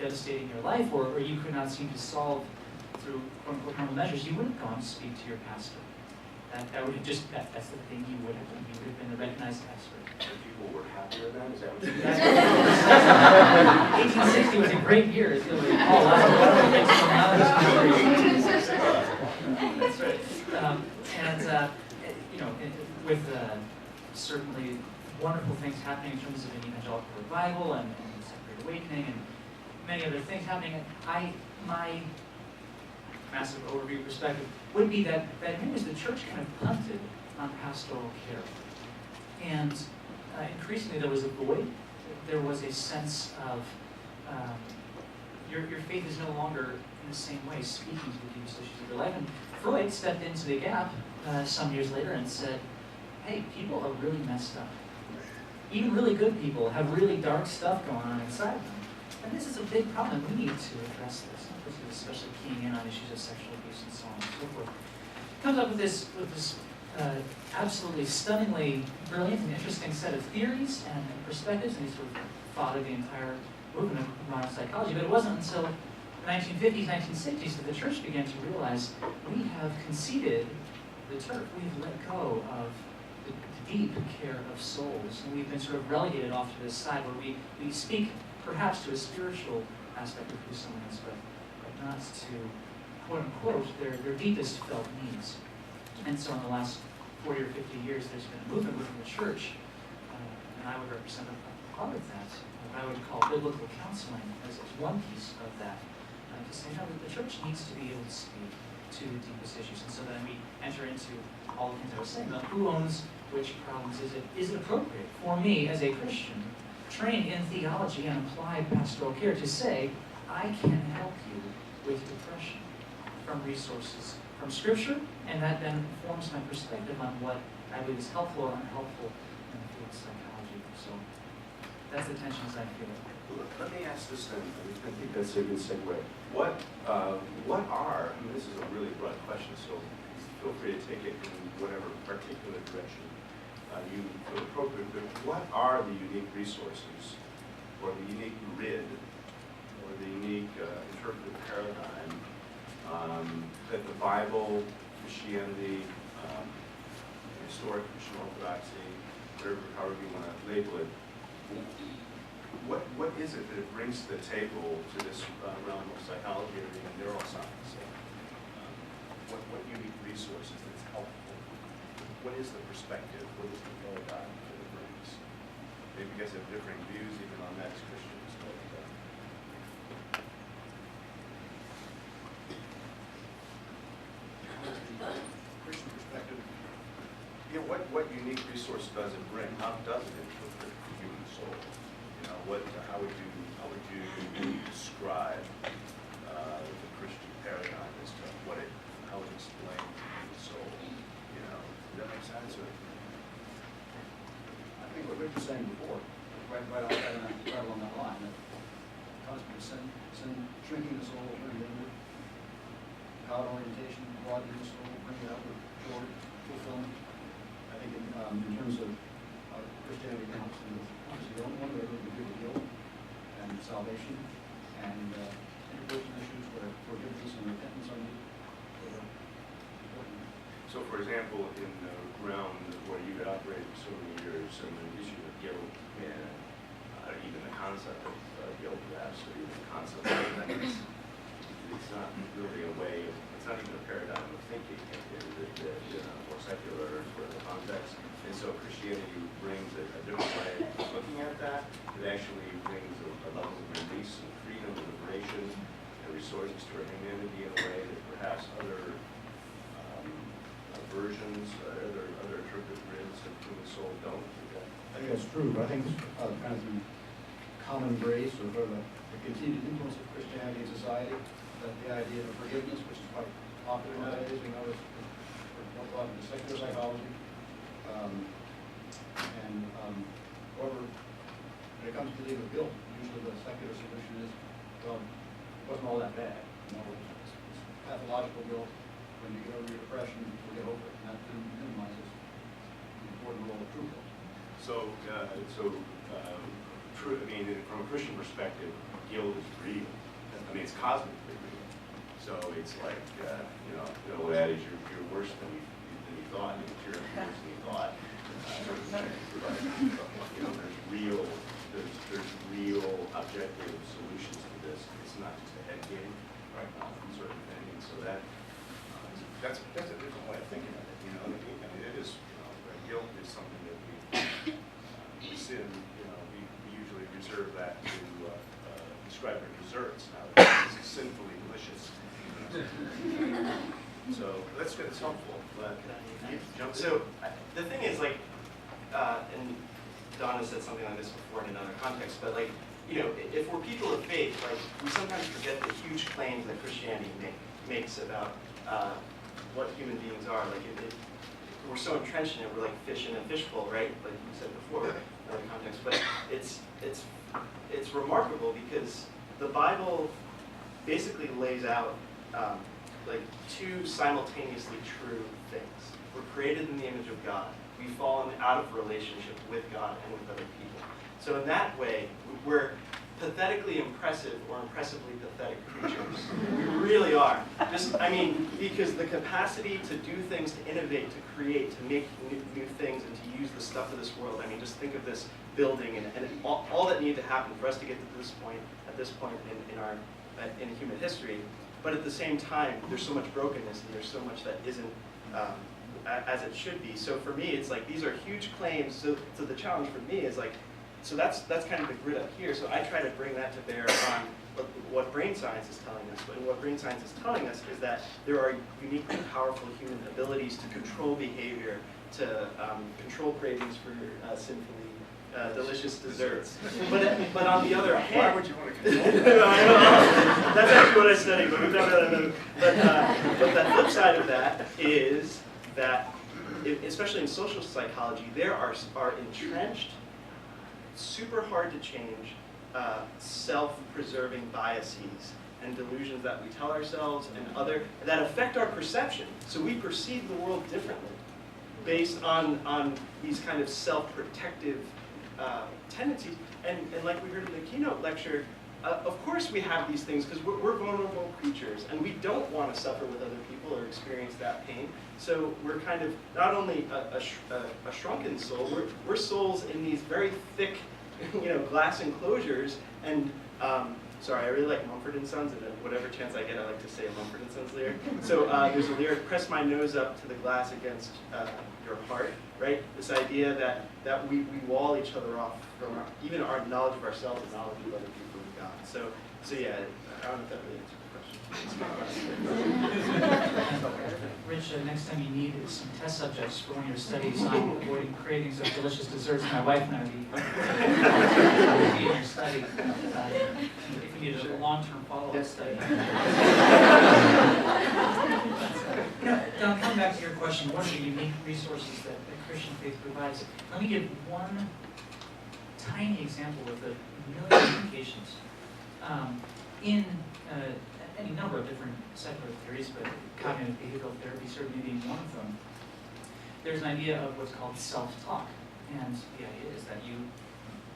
devastating your life, or you could not seem to solve through quote-unquote normal measures, you wouldn't go and speak to your pastor. That would have just, that's the thing you would have done. You would have been the recognized pastor. People were happier then? Is that what you're saying? 1860 was a great year. It's going to be all That's right. With certainly wonderful things happening in terms of an evangelical revival and separate awakening and many other things happening, my massive overview perspective would be that as the church kind of punted on pastoral care. And increasingly there was a void. There was a sense of your faith is no longer in the same way speaking to the deepest issues of your life. And Freud stepped into the gap some years later and said, hey, people are really messed up. Even really good people have really dark stuff going on inside them. And this is a big problem. We need to address this. This is especially keying in on issues of sexual abuse and so on and so forth. Comes up with this absolutely stunningly brilliant and interesting set of theories and perspectives, and he sort of fathered the entire movement of modern psychology. But it wasn't until the 1950s, 1960s that the church began to realize we have conceded the turf. We've let go of the deep care of souls, and we've been sort of relegated off to this side where we speak perhaps to a spiritual aspect of who someone is, but not to, quote-unquote, their deepest felt needs. And so in the last 40 or 50 years, there's been a movement within the church, and I would represent a part of that, what I would call biblical counseling as one piece of that, to say, no, the church needs to be able to speak to the deepest issues. And so then we enter into all the things I was saying about who owns which problems. Is it appropriate for me as a Christian, trained in theology and applied pastoral care, to say, I can help you with depression from resources from Scripture, and that then informs my perspective on what I believe is helpful or unhelpful in the field of psychology. So that's the tensions I feel. Let me ask this then. I think that's a good segue. What are, this is a really broad question, so feel free to take it in whatever particular direction you feel appropriate, but what are the unique resources or the unique grid or the unique interpretive paradigm that the Bible, Christianity, historic Christian orthodoxy, however you want to label it, what is it that it brings to the table to this realm of psychology or even neuroscience? What unique resources that's helpful? What is the perspective? What is the paradigm that it brings? Maybe you guys have differing views even on that as Christians, but Christian perspective, what unique resource does it bring? How does it interpret the human soul? How would you describe the Christian paradigm as to how it explains the soul? Does that make sense? Or? I think what Rick was saying before, right along that line, that constant sin shrinking the soul, turning it inward, God orientation, broadening the soul, bringing it outward, joy, fulfillment. I think in terms of Christianity counts, and obviously the only one that really can deal with and salvation and interpersonal issues where forgiveness and repentance are needed. So, for example, in the realm where you had operated for so many years, and the issue of guilt and even the concept of guilt, perhaps, or even the concept of repentance, it's not really a way of, it's not even a paradigm of thinking in a more secular sort of context. And so Christianity brings a different way of looking at that. It actually brings a level of release and freedom and liberation and resources to our humanity in a way that perhaps other versions, other interpretive grids of human soul don't. I think that's true, but I think kind of the common grace or the continued influence of Christianity in society, that the idea of forgiveness, which is quite popular nowadays, we know is a lot of the secular psychology. However, when it comes to dealing with guilt, usually the secular solution is, well, it wasn't all that bad. It's pathological guilt. When you get over your depression, you'll get over it, and that minimizes the important role of true guilt. So, true. I mean, from a Christian perspective, guilt is real. I mean, it's cosmically real. So it's like, you know, the old adage, you're worse than you thought, and you're worse than you thought. You know, there's real objective solutions to this. It's not just a head game, right? Sort of thing. And so that's a different way of thinking of it. You know, I mean, it is, you know, guilt is something that we sin. You know, we usually reserve that to describe our desserts. Now, it's sinfully delicious. So that's helpful. But so the thing is, like, and Donna said something like this before in another context, but like, you know, if we're people of faith, like, we sometimes forget the huge claims that Christianity makes about what human beings are. Like, we're so entrenched in it, we're like fish in a fishbowl, right? Like you said before in other context. But it's remarkable because the Bible basically lays out like two simultaneously true things. We're created in the image of God. We've fallen out of relationship with God and with other people. So in that way, we're pathetically impressive or impressively pathetic creatures. We really are. Just, I mean, because the capacity to do things, to innovate, to create, to make new things, and to use the stuff of this world. I mean, just think of this building and all that needed to happen for us to get to this point, at this point in human history. But at the same time, there's so much brokenness and there's so much that isn't as it should be. So for me, it's like these are huge claims. So the challenge for me is like, so that's kind of the grid up here. So I try to bring that to bear on what brain science is telling us. And what brain science is telling us is that there are uniquely powerful human abilities to control behavior, to control cravings for sinfully delicious desserts. But on the other hand, why would you want to control that? That's actually what I studied, but we don't know. But the flip side of that is that, especially in social psychology, there are entrenched, super hard to change, self-preserving biases and delusions that we tell ourselves and other that affect our perception. So we perceive the world differently based on these kind of self-protective tendencies. And like we heard in the keynote lecture, of course we have these things because we're vulnerable creatures and we don't want to suffer with other people or experience that pain. So we're kind of not only a shrunken soul, we're souls in these very thick, you know, glass enclosures. And sorry, I really like Mumford and Sons, and whatever chance I get, I like to say a Mumford and Sons lyric. So there's a lyric: "Press my nose up to the glass against your heart." Right? This idea that we wall each other off from even our knowledge of ourselves and knowledge of other people and God. So yeah, I don't know if that really answers the question. Rich, next time you need some test subjects for one of your studies on avoiding cravings of delicious desserts, my wife and I would be in your study. If you need a long-term follow-up study. Don, coming back to your question, what are the unique resources that Christian faith provides? Let me give one tiny example with a million implications. In any number of different secular theories, but cognitive behavioral therapy certainly being one of them, there's an idea of what's called self-talk. And the idea is that you,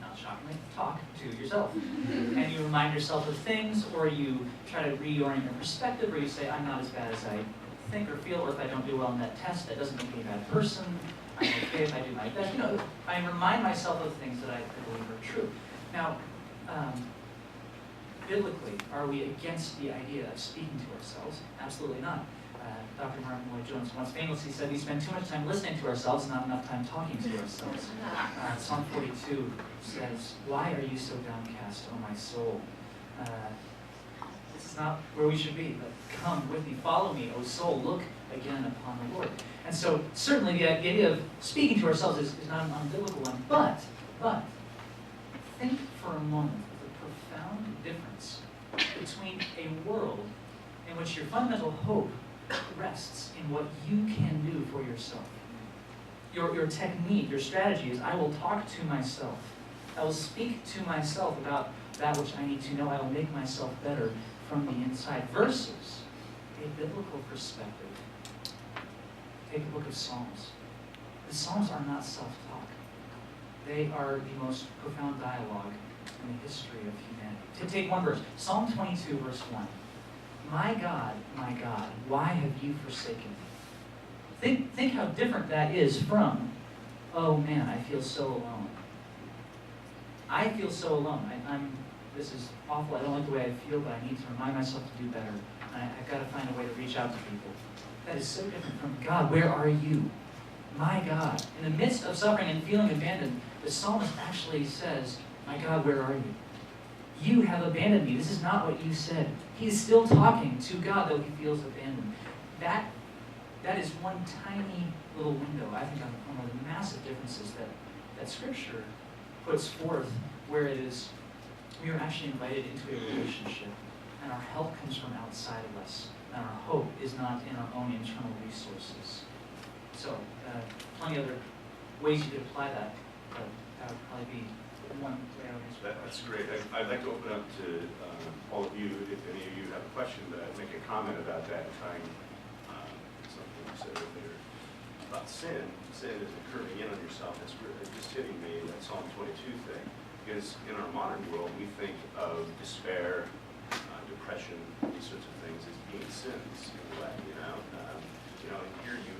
not shockingly, talk to yourself. And you remind yourself of things, or you try to reorient your perspective, or you say, I'm not as bad as I think or feel, or if I don't do well in that test, that doesn't make me a bad person. I'm okay if I do my best. You know, I remind myself of things that I believe are true. Now, biblically, are we against the idea of speaking to ourselves? Absolutely not. Dr. Martin Lloyd-Jones once famously said we spend too much time listening to ourselves and not enough time talking to ourselves. Psalm 42 says, "Why are you so downcast, O my soul?" This is not where we should be, but come with me, follow me, O soul, look again upon the Lord. And so certainly the idea of speaking to ourselves is not an unbiblical one, but think for a moment of the profound difference between a world in which your fundamental hope rests in what you can do for yourself. Your technique, your strategy is, I will talk to myself. I will speak to myself about that which I need to know. I will make myself better from the inside. Versus a biblical perspective. Take the book of Psalms. The Psalms are not self-talk. They are the most profound dialogue in the history of humanity. To take one verse, Psalm 22, verse 1. My God, why have you forsaken me? Think how different that is from, oh man, I feel so alone. I feel so alone. This is awful. I don't like the way I feel, but I need to remind myself to do better. I've got to find a way to reach out to people. That is so different from God. Where are you? My God. In the midst of suffering and feeling abandoned, the psalmist actually says, my God, where are you? You have abandoned me. This is not what you said. He's still talking to God, though he feels abandoned. That is one tiny little window, I think, on one of the massive differences that Scripture puts forth, where it is we are actually invited into a relationship, and our help comes from outside of us, and our hope is not in our own internal resources. So, plenty of other ways you could apply that, but that would probably be one way I would answer that. That's great. I'd like to open up to all of you, if any of you have a question, but I'd make a comment about that, trying something you said earlier about sin. Sin is curving in on yourself. It's just hitting me, that Psalm 22 thing. Because in our modern world, we think of despair, depression, these sorts of things as being sins in a way, and here you